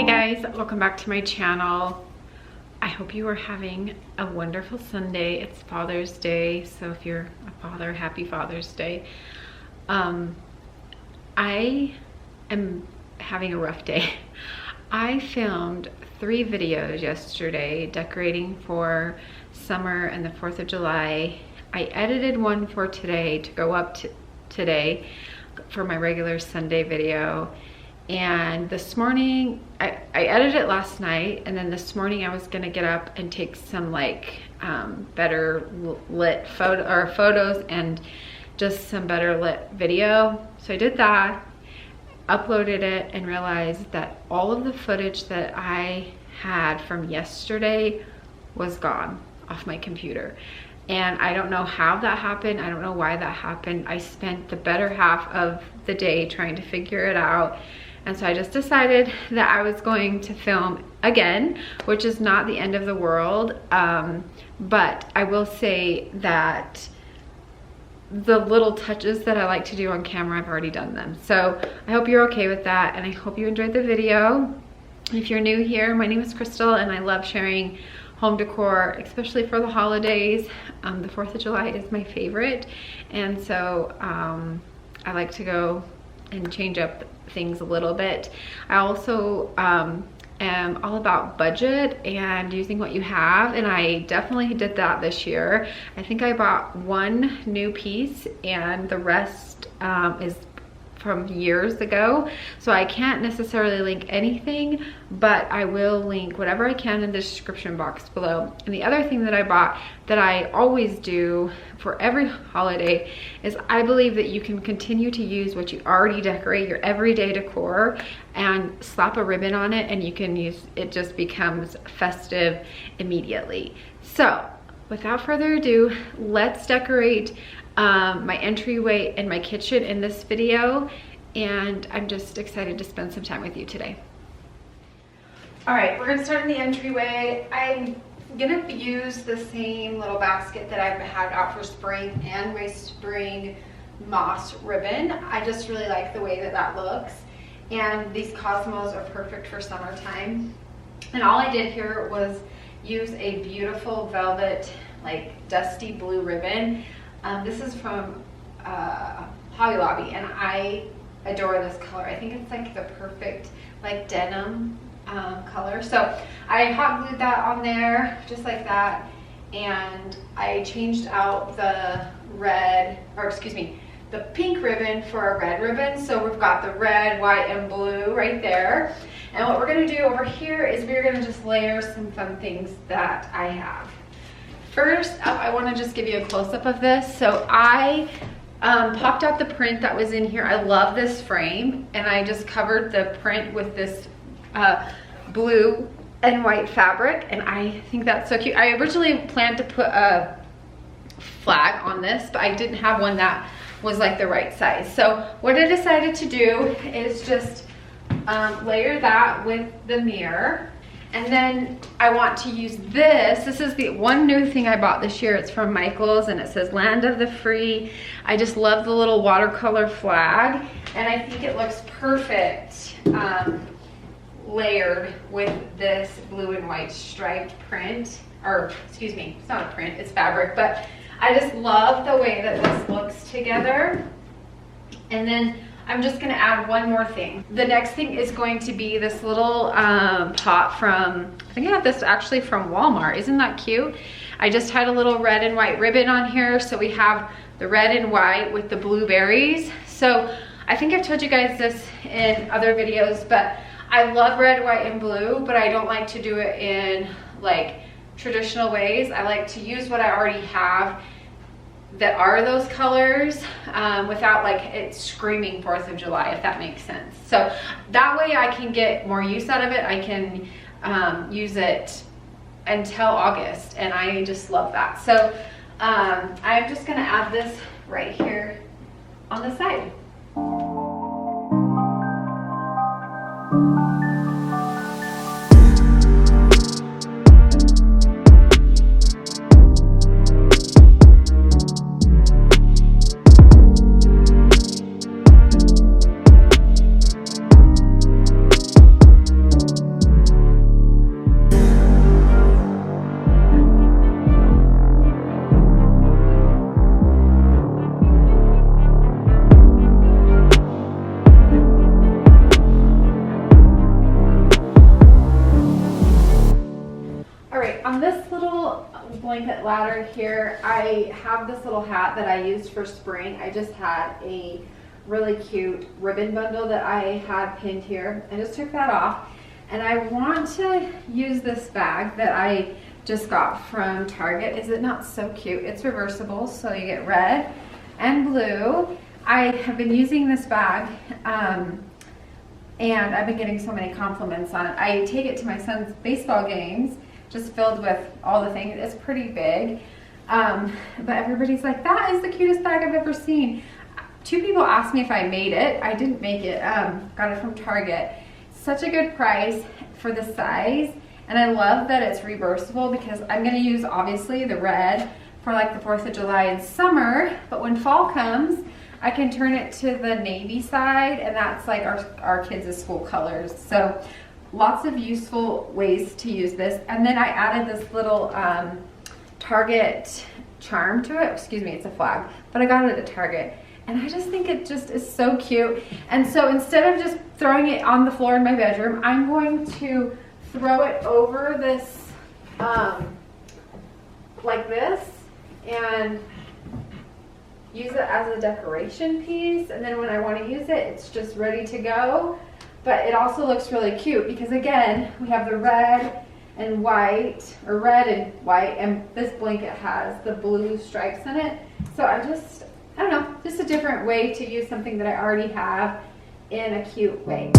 guys, welcome back to my channel. I hope you are having a wonderful Sunday. It's Father's Day, so if you're a father, happy Father's Day. I am having a rough day. I filmed 3 videos yesterday decorating for summer and the 4th of July. I edited one for today to go up today for my regular Sunday video. And this morning, I edited it last night, and then this morning I was gonna get up and take some like better lit photos and just some better lit video. So I did that, uploaded it, and realized that all of the footage that I had from yesterday was gone off my computer. And I don't know how that happened. I don't know why that happened. I spent the better half of the day trying to figure it out. And so I just decided that I was going to film again, which is not the end of the world. But I will say that the little touches that I like to do on camera, I've already done them. So I hope you're okay with that, and I hope you enjoyed the video. If you're new here, my name is Crystal, and I love sharing home decor, especially for the holidays. The 4th of July is my favorite, and so I like to go and change up things a little bit. I also am all about budget and using what you have, and I definitely did that this year. I think I bought 1 new piece, and the rest is from years ago, so I can't necessarily link anything, but I will link whatever I can in the description box below. And the other thing that I bought that I always do for every holiday is I believe that you can continue to use what you already decorate, your everyday decor, and slap a ribbon on it, and you can use it, just becomes festive immediately. So without further ado, let's decorate my entryway and my kitchen in this video, and I'm just excited to spend some time with you today. All right, we're gonna start in the entryway. I'm gonna use the same little basket that I've had out for spring and my spring moss ribbon. I just really like the way that that looks, and these cosmos are perfect for summertime. And all I did here was use a beautiful velvet, like dusty blue ribbon. This is from Hobby Lobby, and I adore this color. I think it's like the perfect like denim color. So I hot glued that on there just like that, and I changed out the red, or excuse me, the pink ribbon for a red ribbon. So we've got the red, white, and blue right there. And what we're gonna do over here is we're gonna just layer some fun things that I have. First up, I want to just give you a close-up of this. So I popped out the print that was in here. I love this frame, and I just covered the print with this blue and white fabric, and I think that's so cute. I originally planned to put a flag on this, but I didn't have one that was like the right size. So what I decided to do is just layer that with the mirror. And then I want to use this. This is the one new thing I bought this year. It's from Michael's, and it says Land of the Free. I just love the little watercolor flag, and I think it looks perfect layered with this blue and white striped print. Or excuse me, it's not a print, it's fabric, but I just love the way that this looks together. And then I'm just gonna add one more thing. The next thing is going to be this little pot from, I think I got this actually from Walmart. Isn't that cute? I just had a little red and white ribbon on here. So we have the red and white with the blueberries. So I think I've told you guys this in other videos, but I love red, white, and blue, but I don't like to do it in like traditional ways. I like to use what I already have that are those colors without like it screaming 4th of July, if that makes sense. So that way I can get more use out of it. I can use it until August, and I just love that. So I'm just gonna add this right here on the side. blanket ladder here. I have this little hat that I used for spring. I just had a really cute ribbon bundle that I had pinned here. I just took that off, and I want to use this bag that I just got from Target. Is it not so cute? It's reversible, so you get red and blue. I have been using this bag and I've been getting so many compliments on it. I take it to my son's baseball games, just filled with all the things. It's pretty big, but everybody's like, that is the cutest bag I've ever seen. 2 people asked me if I made it. I didn't make it, got it from Target. Such a good price for the size, and I love that it's reversible because I'm gonna use obviously the red for like the 4th of July and summer, but when fall comes, I can turn it to the navy side, and that's like our kids' school colors. So lots of useful ways to use this. And then I added this little Target charm to it. Excuse me, it's a flag, but I got it at Target. And I just think it just is so cute. And so instead of just throwing it on the floor in my bedroom, I'm going to throw it over this, like this, and use it as a decoration piece. And then when I want to use it, it's just ready to go. But it also looks really cute because, again, we have the red and white, or red and white, and this blanket has the blue stripes in it. So I don't know, just a different way to use something that I already have in a cute way.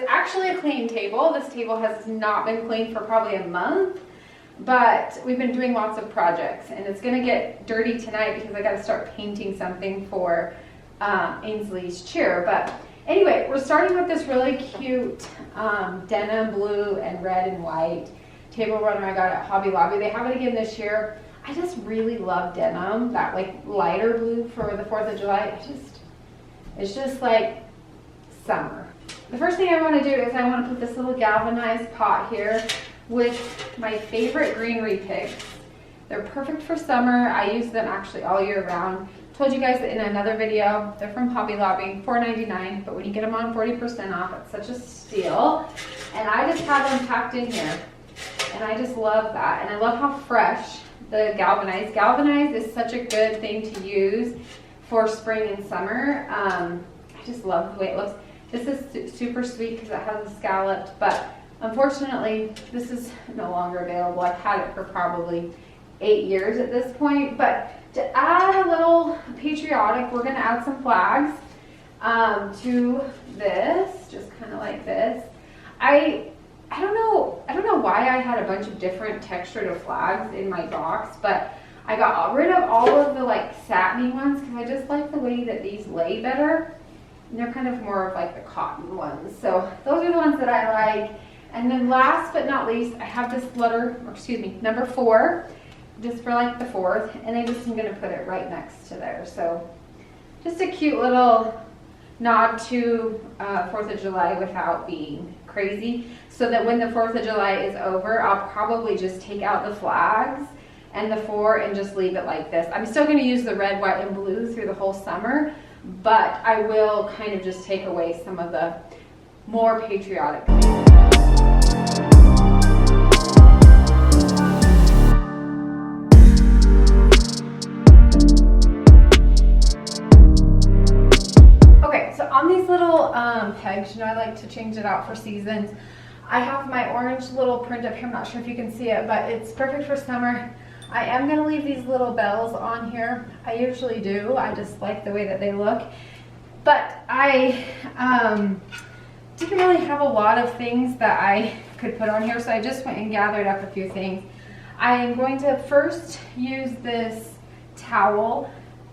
Actually a clean table. This table has not been cleaned for probably a month, but we've been doing lots of projects, and it's gonna get dirty tonight because I got to start painting something for Ainsley's chair. But anyway, we're starting with this really cute denim blue and red and white table runner I got at Hobby Lobby. They have it again this year. I just really love denim, that like lighter blue for the 4th of July. It's just like summer. The first thing I want to do is I want to put this little galvanized pot here with my favorite greenery picks. They're perfect for summer. I use them actually all year round. Told you guys in another video, they're from Hobby Lobby, $4.99, but when you get them on 40% off, it's such a steal. And I just have them packed in here, and I just love that. And I love how fresh the galvanized. Galvanized is such a good thing to use for spring and summer. I just love the way it looks. This is super sweet because it has a scalloped, but unfortunately, this is no longer available. I've had it for probably 8 years at this point. But to add a little patriotic, we're going to add some flags to this, just kind of like this. I don't know why I had a bunch of different textured of flags in my box, but I got rid of all of the like satiny ones because I just like the way that these lay better. And they're kind of more of like the cotton ones. So those are the ones that I like. And then last but not least, I have this number 4, just for like the 4th. And I just am going to put it right next to there. So just a cute little nod to 4th of July without being crazy. So that when the 4th of July is over, I'll probably just take out the flags and the 4 and just leave it like this. I'm still going to use the red, white, and blue through the whole summer, but I will kind of just take away some of the more patriotic things. Okay, so on these little pegs, I like to change it out for seasons. I have my orange little print up here. I'm not sure if you can see it, but it's perfect for summer. I am going to leave these little bells on here. I usually do. I just like the way that they look. But I didn't really have a lot of things that I could put on here, so I just went and gathered up a few things. I am going to first use this towel.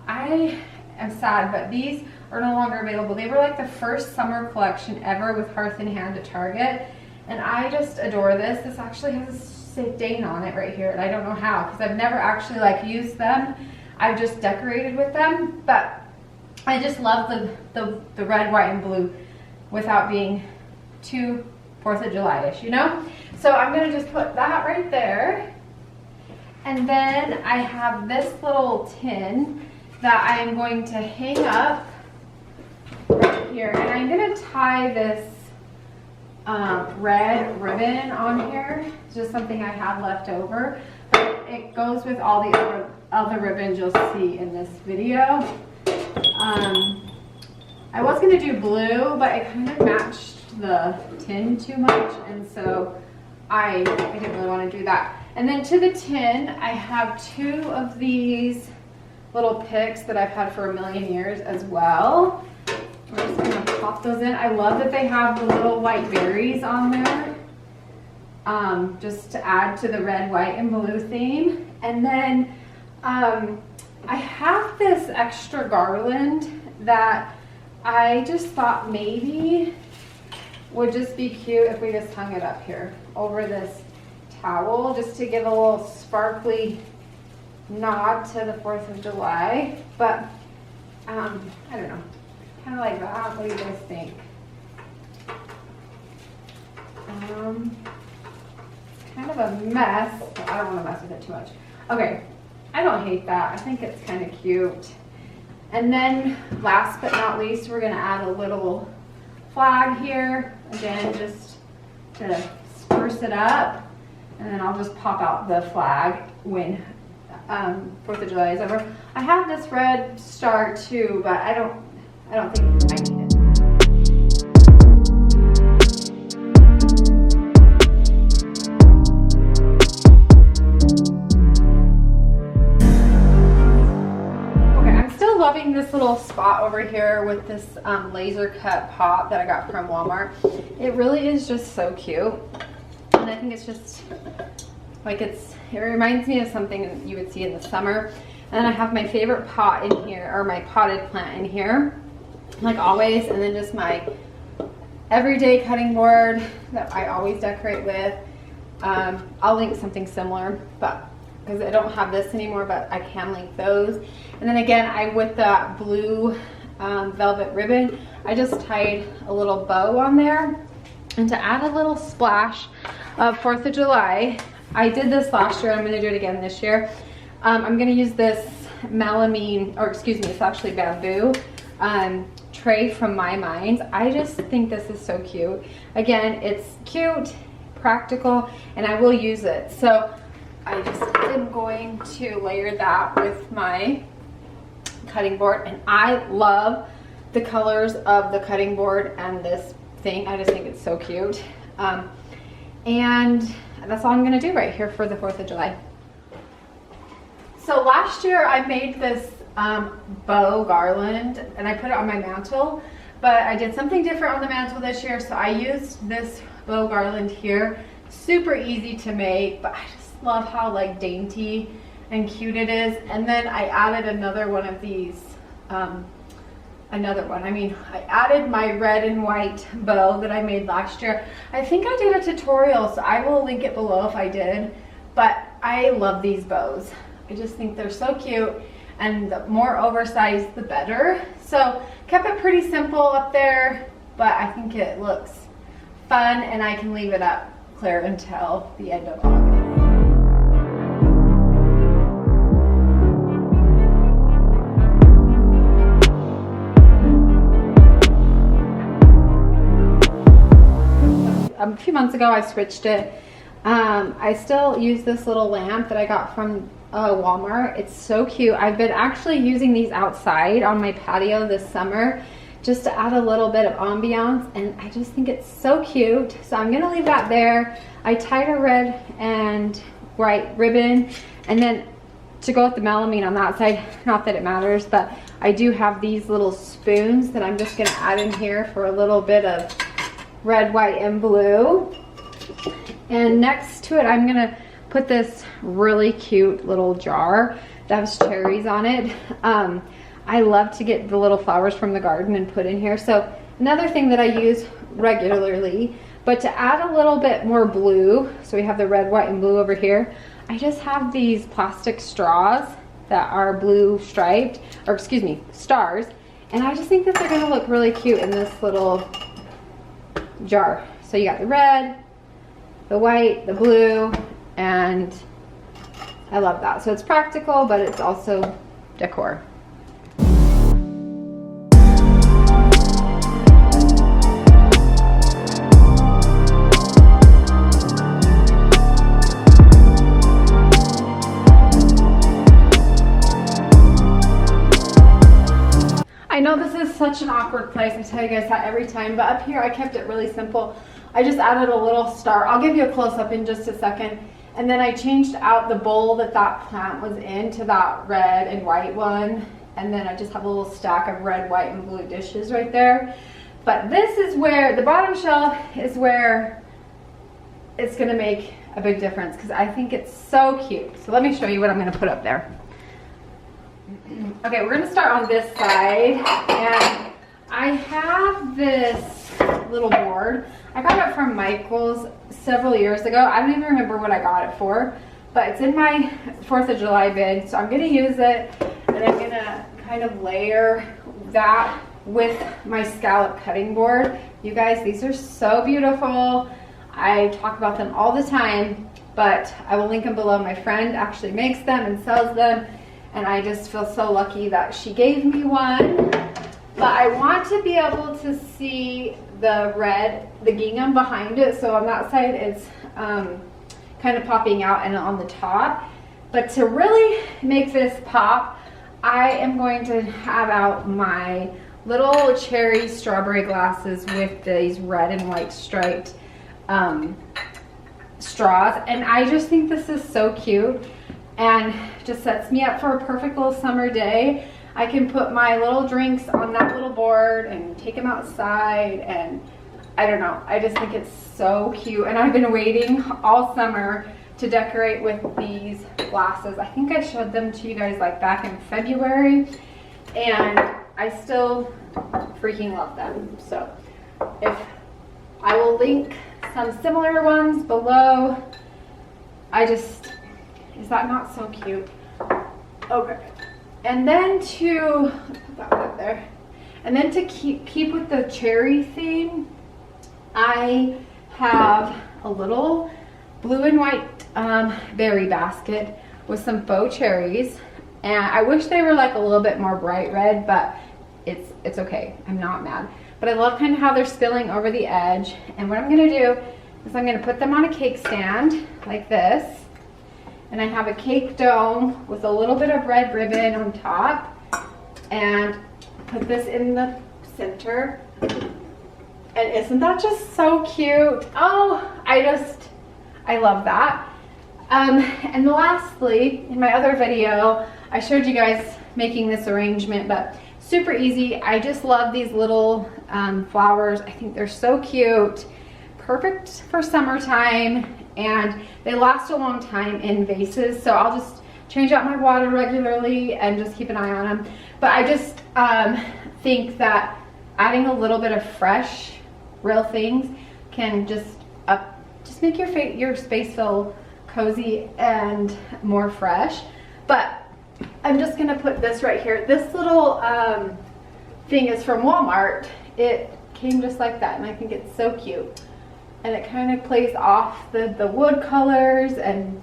I am sad, but these are no longer available. They were like the first summer collection ever with Hearth in Hand at Target, and I just adore this. This actually has a stain on it right here, and I don't know how because I've never actually like used them. I've just decorated with them, but I just love the red, white, and blue without being too 4th of July-ish, you know? So I'm gonna just put that right there. And then I have this little tin that I am going to hang up right here. And I'm gonna tie this red ribbon on here. It's just something I have left over. But it goes with all the other ribbons you'll see in this video. I was gonna do blue, but it kind of matched the tin too much, and so I didn't really want to do that. And then to the tin, I have 2 of these little picks that I've had for a million years as well. We're just gonna pop those in. I love that they have the little white berries on there, just to add to the red, white, and blue theme. And then I have this extra garland that I just thought maybe would just be cute if we just hung it up here over this towel, just to give a little sparkly nod to the 4th of July. But I don't know, kind of like that. What do you guys think? Kind of a mess, but I don't want to mess with it too much. Okay, I don't hate that. I think it's kind of cute. And then last but not least, we're going to add a little flag here, again, just to spruce it up. And then I'll just pop out the flag when 4th of July is over. I have this red star too, but I don't think I need it. Loving this little spot over here with this laser cut pot that I got from Walmart. It really is just so cute, and I think it's just like it reminds me of something you would see in the summer. And I have my favorite pot in here, or my potted plant in here, like always, and then just my everyday cutting board that I always decorate with. I'll link something similar, but because I don't have this anymore, but I can link those. And then again, with that blue velvet ribbon, I just tied a little bow on there. And to add a little splash of 4th of July, I did this last year, I'm gonna do it again this year. I'm gonna use this melamine, or excuse me, it's actually bamboo tray from My Minds. I just think this is so cute. Again, it's cute, practical, and I will use it. So I just am going to layer that with my cutting board, and I love the colors of the cutting board and this thing. I just think it's so cute. And that's all I'm gonna do right here for the 4th of July. So last year I made this bow garland and I put it on my mantle, but I did something different on the mantle this year. So I used this bow garland here. Super easy to make, but I just love how like dainty and cute it is. And then I added another one of these, I added my red and white bow that I made last year. I think I did a tutorial, so I will link it below if I did, but I love these bows. I just think they're so cute, and the more oversized the better. So kept it pretty simple up there, but I think it looks fun, and I can leave it up clear until the end of August. A few months ago I switched it. I still use this little lamp that I got from Walmart. It's so cute. I've been actually using these outside on my patio this summer just to add a little bit of ambiance, and I just think it's so cute. So I'm gonna leave that there. I tied a red and white ribbon, and then to go with the melamine on that side, not that it matters, but I do have these little spoons that I'm just gonna add in here for a little bit of red, white, and blue. And next to it, I'm gonna put this really cute little jar that has cherries on it. I love to get the little flowers from the garden and put in here. So another thing that I use regularly, but to add a little bit more blue, so we have the red, white, and blue over here, I just have these plastic straws that are blue striped, or excuse me, stars. And I just think that they're gonna look really cute in this little jar. So you got the red, the white, the blue, and I love that. So it's practical, but it's also decor. such an awkward place. I tell you guys that every time. But up here, I kept it really simple. I just added a little star. I'll give you a close-up in just a second. And then I changed out the bowl that that plant was in to that red and white one. And then I just have a little stack of red, white, and blue dishes right there. But this is where, the bottom shelf is where it's gonna make a big difference because I think it's so cute. So let me show you what I'm gonna put up there. Okay, we're gonna start on this side. And I have this little board. I got it from Michael's several years ago. I don't even remember what I got it for, but it's in my 4th of July bid. So I'm gonna use it and I'm gonna kind of layer that with my scallop cutting board. You guys, these are so beautiful. I talk about them all the time, but I will link them below. My friend actually makes them and sells them, and I just feel so lucky that she gave me one. But I want to be able to see the red, the gingham behind it. So on that side, it's kind of popping out and on the top. But to really make this pop, I am going to have out my little cherry strawberry glasses with these red and white striped straws. And I just think this is so cute and just sets me up for a perfect little summer day. I can put my little drinks on that little board and take them outside, and I don't know, I just think it's so cute. And I've been waiting all summer to decorate with these glasses. I think I showed them to you guys like back in February, and I still freaking love them. So if I will link some similar ones below. Is that not so cute? Okay. And then to put that up there, and then to keep with the cherry theme, I have a little blue and white berry basket with some faux cherries, and I wish they were like a little bit more bright red, but it's okay. I'm not mad, but I love kind of how they're spilling over the edge. And what I'm gonna do is I'm gonna put them on a cake stand like this. And I have a cake dome with a little bit of red ribbon on top, and put this in the center. And isn't that just so cute? Oh, I love that. And lastly, in my other video, I showed you guys making this arrangement, but super easy. I just love these little flowers. I think they're so cute. Perfect for summertime. And they last a long time in vases, so I'll just change out my water regularly and just keep an eye on them. But I just think that adding a little bit of fresh, real things can just make your space feel cozy and more fresh. But I'm just gonna put this right here. This little thing is from Walmart. It came just like that, and I think it's so cute. And it kind of plays off the wood colors, and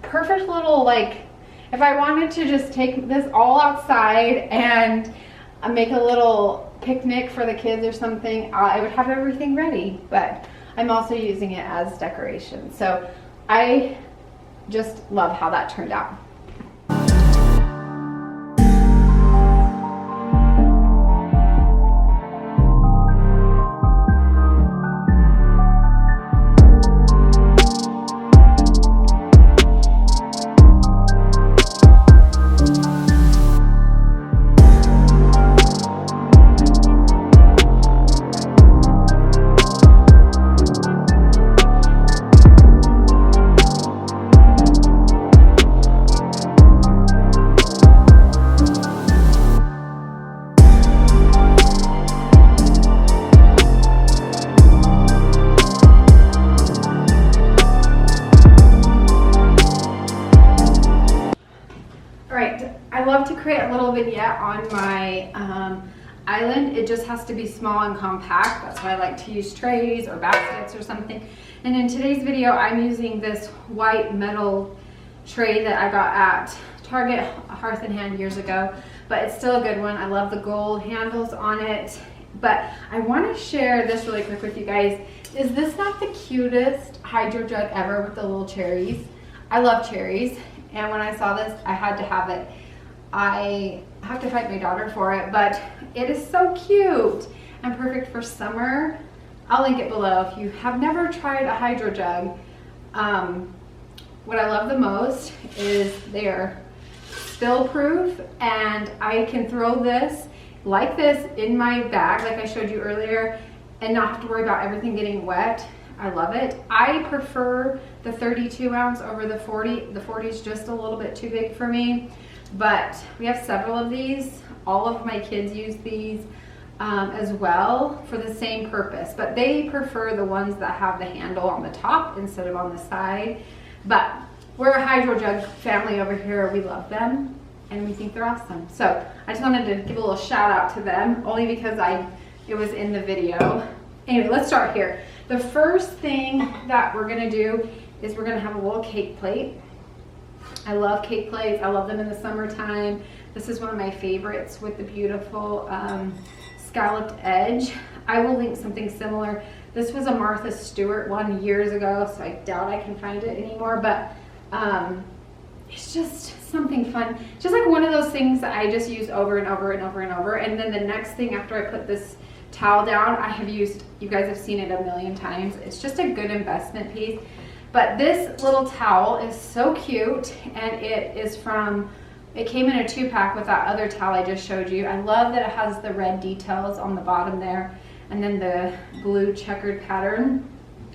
perfect little, like, if I wanted to just take this all outside and make a little picnic for the kids or something, I would have everything ready. But I'm also using it as decoration. So I just love how that turned out. Create a little vignette on my island. It just has to be small and compact. That's why I like to use trays or baskets or something. And in today's video, I'm using this white metal tray that I got at Target Hearth and Hand years ago, but it's still a good one. I love the gold handles on it. But I want to share this really quick with you guys. Is this not the cutest hydro jug ever with the little cherries? I love cherries, and when I saw this, I had to have it. I have to fight my daughter for it, but it is so cute and perfect for summer. I'll link it below if you have never tried a hydro jug. What I love the most is they're spill proof, and I can throw this like this in my bag like I showed you earlier and not have to worry about everything getting wet. I love it. I prefer the 32 ounce over the 40. The 40 is just a little bit too big for me, but we have several of these. All of my kids use these as well for the same purpose, but they prefer the ones that have the handle on the top instead of on the side. But we're a hydro jug family over here. We love them and we think they're awesome. So I just wanted to give a little shout out to them, only because it was in the video. Anyway, let's start here. The first thing that we're gonna do is we're gonna have a little cake plate. I love cake plates. I love them in the summertime. This is one of my favorites with the beautiful scalloped edge. I will link something similar. This was a Martha Stewart one years ago, so I doubt I can find it anymore, but it's just something fun. Just like one of those things that I just use over and over and over and over. And then the next thing after I put this towel down, I have used, you guys have seen it a million times. It's just a good investment piece. But this little towel is so cute, and it came in a 2-pack with that other towel I just showed you. I love that it has the red details on the bottom there, and then the blue checkered pattern.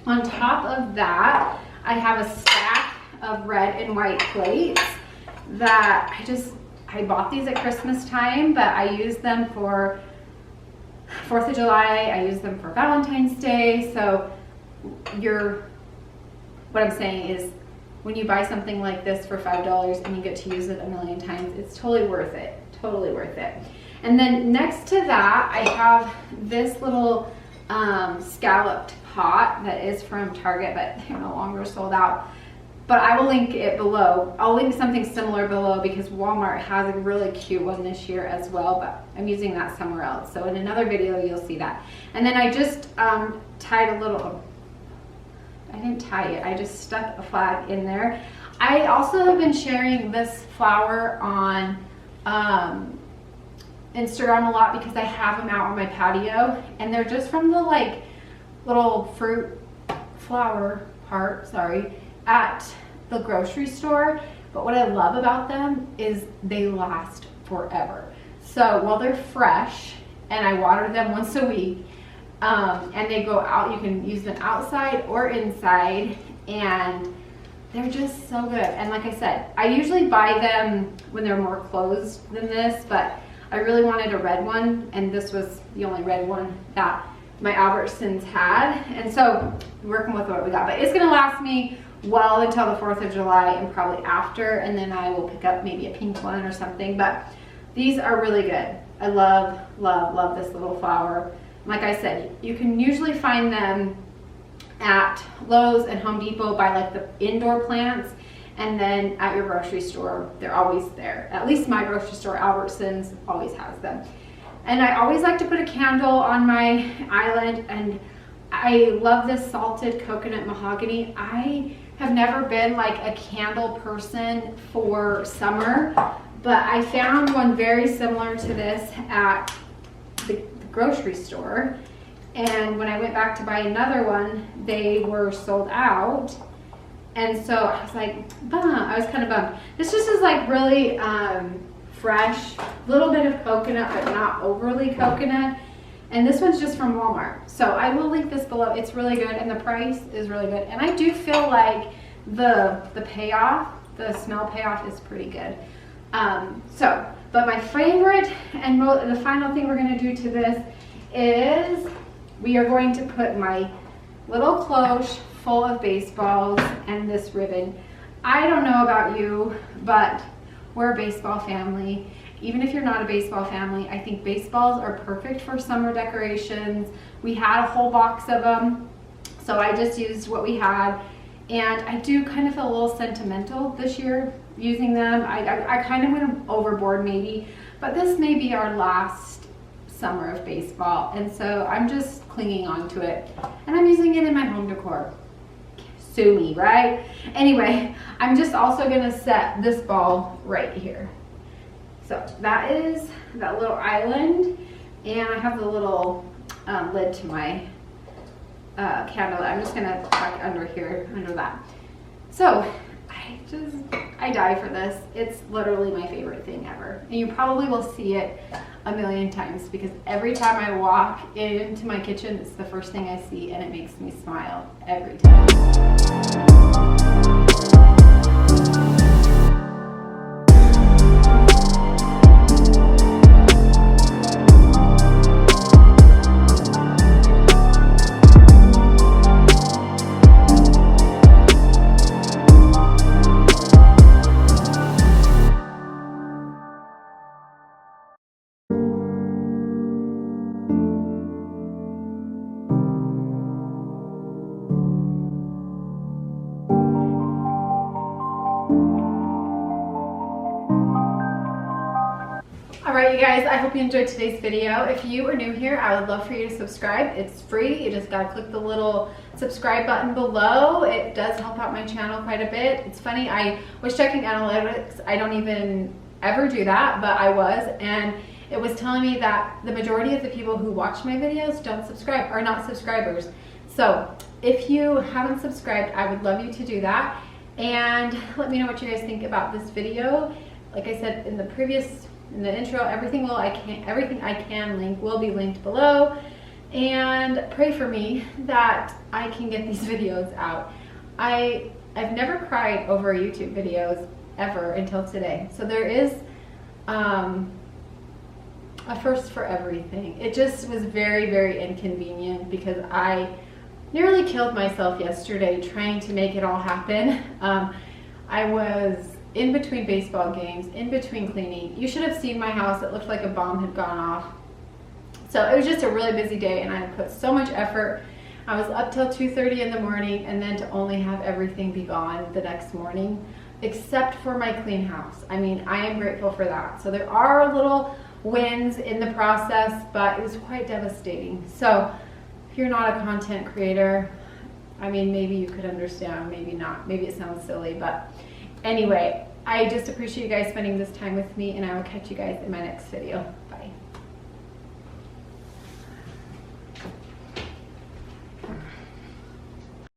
On top of that, I have a stack of red and white plates that I bought these at Christmas time, but I use them for 4th of July, I use them for Valentine's Day. So what I'm saying is, when you buy something like this for $5 and you get to use it a million times, it's totally worth it, totally worth it. And then next to that, I have this little scalloped pot that is from Target, but they're no longer sold out. But I will link it below. I'll link something similar below because Walmart has a really cute one this year as well, but I'm using that somewhere else. So in another video, you'll see that. And then I just tied a little, I didn't tie it, I just stuck a flag in there. I also have been sharing this flower on Instagram a lot because I have them out on my patio, and they're just from the like little fruit flower part, at the grocery store. But what I love about them is they last forever. So while they're fresh, and I water them once a week, and they go out, you can use them outside or inside, and they're just so good. And like I said, I usually buy them when they're more closed than this, but I really wanted a red one, and this was the only red one that my Albertsons had. And so working with what we got, but it's gonna last me well until the 4th of July and probably after, and then I will pick up maybe a pink one or something. But these are really good. I love, love, love this little flower. Like I said, you can usually find them at Lowe's and Home Depot by like the indoor plants, and then at your grocery store, they're always there. At least my grocery store, Albertsons, always has them. And I always like to put a candle on my island, and I love this salted coconut mahogany. I have never been like a candle person for summer, but I found one very similar to this at the grocery store, and when I went back to buy another one, they were sold out. And so I was like, I was kind of bummed. This just is like really fresh, little bit of coconut, but not overly coconut. And this one's just from Walmart. So I will link this below. It's really good, and the price is really good. And I do feel like the payoff, the smell payoff is pretty good. But my favorite and the final thing we're gonna do to this is we are going to put my little cloche full of baseballs and this ribbon. I don't know about you, but we're a baseball family. Even if you're not a baseball family, I think baseballs are perfect for summer decorations. We had a whole box of them, so I just used what we had. And I do kind of feel a little sentimental this year using them. I kind of went overboard maybe, but this may be our last summer of baseball, and so I'm just clinging on to it. And I'm using it in my home decor. Sue me, right? Anyway, I'm just also gonna set this ball right here. So that is that little island, and I have the little lid to my candle. I'm just gonna tuck under here, under that. So I die for this. It's literally my favorite thing ever. And you probably will see it a million times because every time I walk into my kitchen, it's the first thing I see and it makes me smile every time. Alright you guys, I hope you enjoyed today's video. If you are new here, I would love for you to subscribe. It's free. You just gotta click the little subscribe button below. It does help out my channel quite a bit. It's funny, I was checking analytics. I don't even ever do that, but I was, and it was telling me that the majority of the people who watch my videos don't subscribe, are not subscribers. So if you haven't subscribed, I would love you to do that. And let me know what you guys think about this video. Like I said in the intro, everything I can link will be linked below. And pray for me that I can get these videos out. I've never cried over YouTube videos ever until today. So there is a first for everything. It just was very, very inconvenient because I nearly killed myself yesterday trying to make it all happen. I was in between baseball games, in between cleaning. You should have seen my house. It looked like a bomb had gone off. So it was just a really busy day and I put so much effort. I was up till 2:30 in the morning and then to only have everything be gone the next morning, except for my clean house. I mean, I am grateful for that. So there are little wins in the process, but it was quite devastating. So if you're not a content creator, I mean, maybe you could understand, maybe not. Maybe it sounds silly, but anyway, I just appreciate you guys spending this time with me, and I will catch you guys in my next video. Bye.